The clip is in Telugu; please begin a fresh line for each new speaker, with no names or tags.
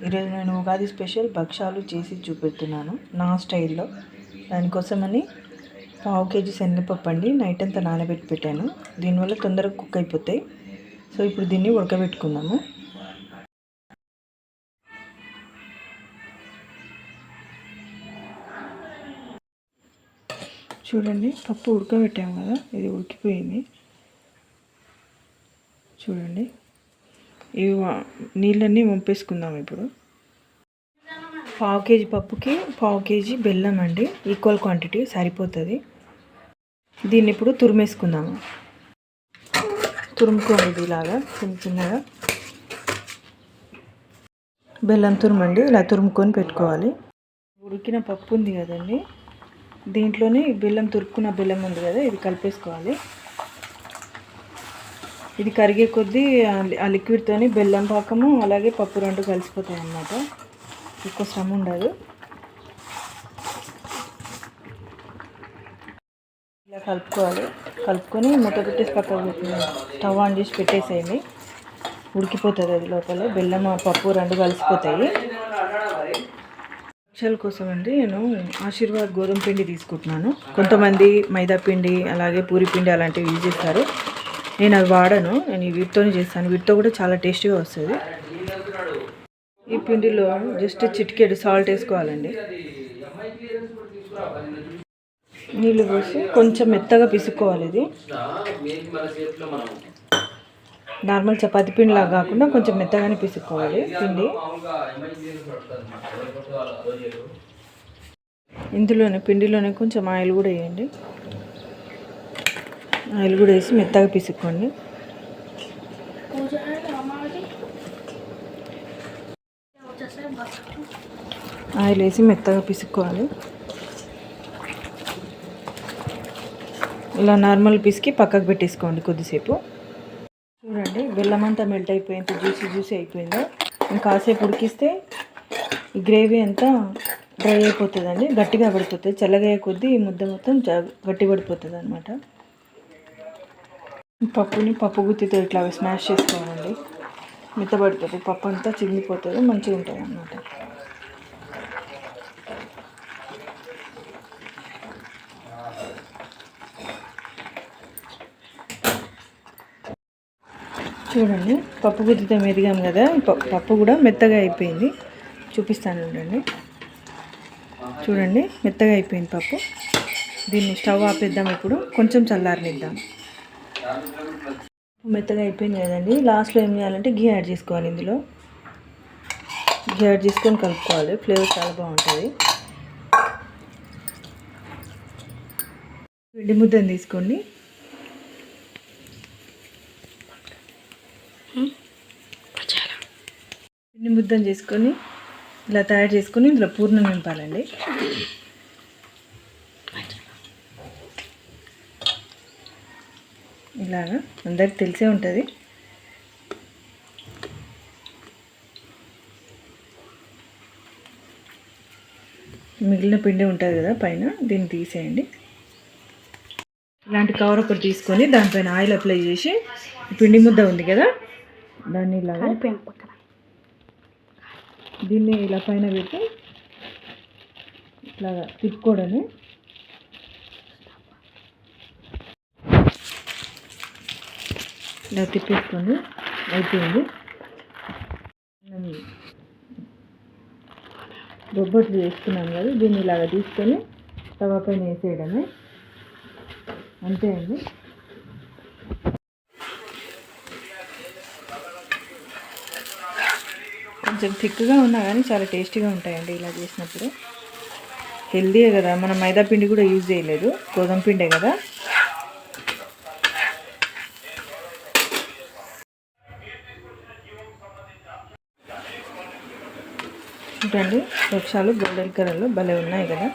ఈరోజు నేను ఉగాది స్పెషల్ భక్షాలు చేసి చూపెడుతున్నాను నా స్టైల్లో. దానికోసమని 1/2 kg శనగపప్పు అండి నైట్ అంతా నానబెట్టి పెట్టాను. దీనివల్ల తొందరగా కుక్ అయిపోతాయి. సో ఇప్పుడు దీన్ని ఉడకబెట్టుకుందాము. చూడండి, పప్పు ఉడకబెట్టాము కదా, ఇది ఉడికిపోయింది. చూడండి, ఇవి నీళ్ళన్నీ వంపేసుకుందాం. ఇప్పుడు 1/2 kg పప్పుకి 1/2 kg బెల్లం అండి, ఈక్వల్ క్వాంటిటీ సరిపోతుంది. దీన్ని ఇప్పుడు తురిమేసుకుందాము. తురుముకోండి ఇలాగా చిన్న చిన్నగా. బెల్లం తురుమండి ఇలా తురుముకొని పెట్టుకోవాలి. ఉడికిన పప్పు ఉంది కదండి, దీంట్లోనే బెల్లం తురుక్కున్న బెల్లం ఉంది కదా, ఇది కలిపేసుకోవాలి. ఇది కరిగే కొద్దీ ఆ లిక్విడ్తోని బెల్లం పాకము అలాగే పప్పు రెండు కలిసిపోతాయి అన్నమాట. ఎక్కువ శ్రమ ఉండదు. ఇలా కలుపుకోవాలి. కలుపుకొని మూత పెట్టేసి పక్కకు పెట్టి స్టవ్ ఆన్ చేసి పెట్టేసేయండి. ఉడికిపోతుంది అది లోపల. బెల్లం పప్పు రెండు కలిసిపోతాయి. భక్షాల కోసం అండి నేను ఆశీర్వాద్ గోధుమ పిండి తీసుకుంటున్నాను. కొంతమంది మైదా పిండి అలాగే పూరి పిండి అలాంటివి యూజ్ చేస్తారు. నేను అవి వాడను, నేను వీటితోనే చేస్తాను. వీటితో కూడా చాలా టేస్టీగా వస్తుంది. ఈ పిండిలో జస్ట్ చిటికెడు సాల్ట్ వేసుకోవాలండి. నీళ్ళు పోసి కొంచెం మెత్తగా పిసుక్కోవాలి. ఇది నార్మల్ చపాతీ పిండిలాగా కాకుండా కొంచెం మెత్తగానే పిసుక్కోవాలి పిండి. పిండిలోనే కొంచెం ఆయిల్ కూడా వేయండి. ఆయిల్ కూడా వేసి మెత్తగా పిసుక్కోండి. ఆయిల్ వేసి మెత్తగా పిసుక్కోవాలి. ఇలా నార్మల్ పిసికి పక్కకు పెట్టేసుకోండి కొద్దిసేపు. చూడండి, బెల్లం అంతా మెల్ట్ అయిపోయింది, జ్యూసీ అయిపోయిందో. ఇంకాసేపు ఉడికిస్తే ఈ గ్రేవీ అంతా డ్రై అయిపోతుందండి, గట్టిగా పడిపోతుంది. చల్లగా కొద్దీ ఈ ముద్ద మొత్తం గట్టి పడిపోతుంది అనమాట. పప్పు గుత్తితో ఇట్లా స్మాష్ చేసుకోవాలండి. మెత్తబడిపోతుంది, పప్పు అంతా చిరిగిపోతుంది, మంచిగా ఉంటుంది అన్నమాట. చూడండి, పప్పు గుత్తితో మెదిగాం కదా, పప్పు కూడా మెత్తగా అయిపోయింది. చూపిస్తాను చూడండి. చూడండి, మెత్తగా అయిపోయింది పప్పు. దీన్ని స్టవ్ ఆపేద్దాం. ఇప్పుడు కొంచెం చల్లారనిద్దాం. మెత్తగా అయిపోయింది కదండి. లాస్ట్లో ఏం చేయాలంటే ఘీ యాడ్ చేసుకోవాలి. ఇందులో ఘీ యాడ్ చేసుకొని కలుపుకోవాలి. ఫ్లేవర్ చాలా బాగుంటుంది. పిండి ముద్దను తీసుకోండి. పిండి ముద్దను చేసుకొని ఇలా తయారు చేసుకొని ఇందులో పూర్ణం నింపాలండి. ఇలాగా అందరికి తెలిసే ఉంటుంది. మిగిలిన పిండి ఉంటుంది కదా పైన, దీన్ని తీసేయండి. ఇలాంటి కవర్ ఒకటి తీసుకొని దానిపైన ఆయిల్ అప్లై చేసి పిండి ముద్ద ఉంది కదా, దాన్ని ఇలాగా దీన్ని ఇలా పైన పెట్టి ఇట్లాగా తిప్పుకోవడమే. ఇలా తిప్పేసుకొని అయిపోయింది. బొబ్బట్లు వేసుకున్నాం కదా, దీన్ని ఇలాగ తీసుకొని తవ పైన వేసేయడమే, అంతే అండి. కొంచెం థిక్గా ఉన్నా కానీ చాలా టేస్టీగా ఉంటాయండి ఇలా చేసినప్పుడు. హెల్దీయే కదా, మనం మైదా పిండి కూడా యూజ్ చేయలేదు, గోధుమ పిండే కదా. చూడండి, భక్షాలు గోల్డెన్ కలర్లో భలే ఉన్నాయి కదా.